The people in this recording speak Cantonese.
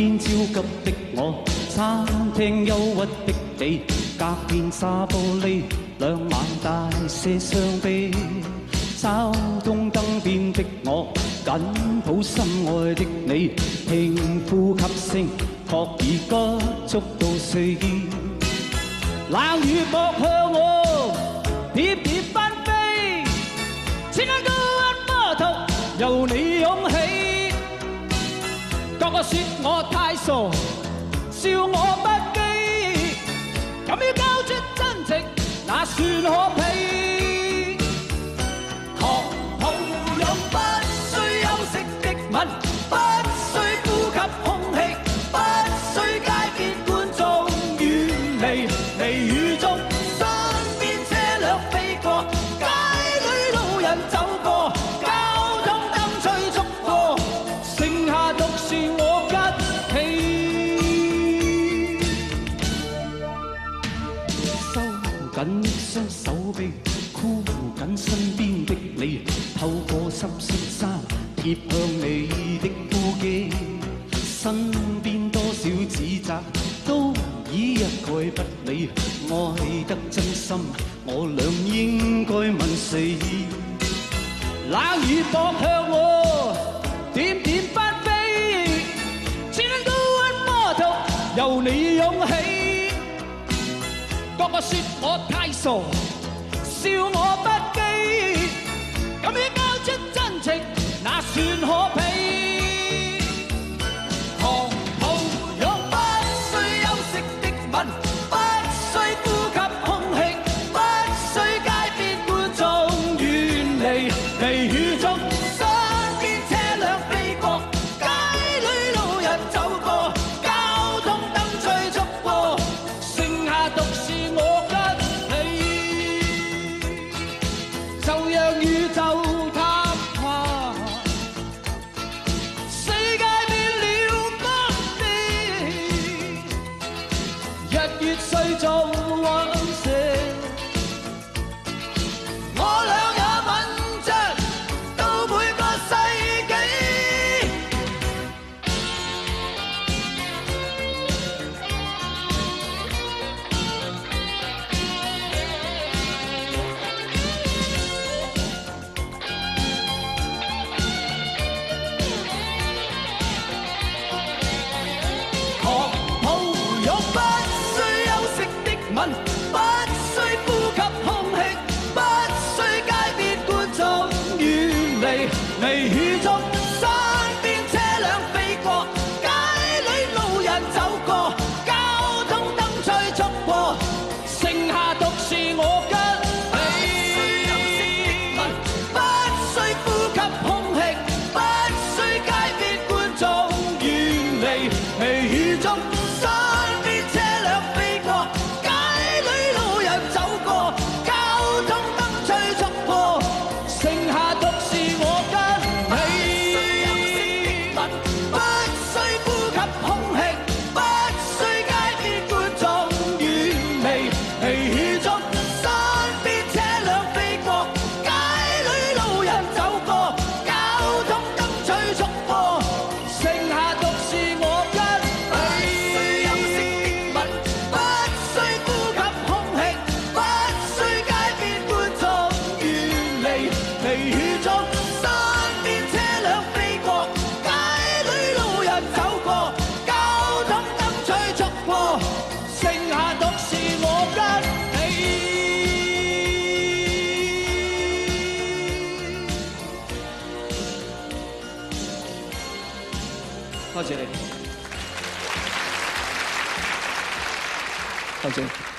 邊焦急的我，餐廳憂鬱的你，隔片沙玻璃，兩晚大些傷悲。找東燈邊的我，緊抱心愛的你，聽呼吸聲，確已急速到睡意。冷雨撲向我，翩翩翻飛，千斤高溫摩托由你湧起。個個說我太傻，笑我不羈，敢於交出真情，那算可鄙？不需休息的吻，不需呼吸空氣，不需街邊觀眾遠離微雨中，身邊車輛飛過，街裏路人走過，交通燈催促過，剩下獨是我跟你，收緊雙手臂，箍緊身邊的你。透過濕恤衫貼向你的呼機，身邊多少指責都已一概不理，愛得真心我倆應該問誰？冷雨撲向我，點點翻飛，千斤高溫摩托由你湧起，個個說我太傻，笑我不羈，敢於交出真情，那算可鄙？狂抱擁不需休息的吻，不需呼吸空氣，不需街邊觀眾遠離微雨中，身邊車輛飛過，街裏路人走過，交通燈催促過，剩下獨是我跟你，就讓宇宙碎做往事，我倆也吻着到每個世紀。狂抱擁不吻，不需呼吸空氣，不需街邊觀眾遠離微雨中，身邊車輛飛過，街裏路人走過，交通燈催促過，剩下獨是我跟你。不需呼吸空氣，不需街邊觀眾遠離微雨中。多謝你，多謝。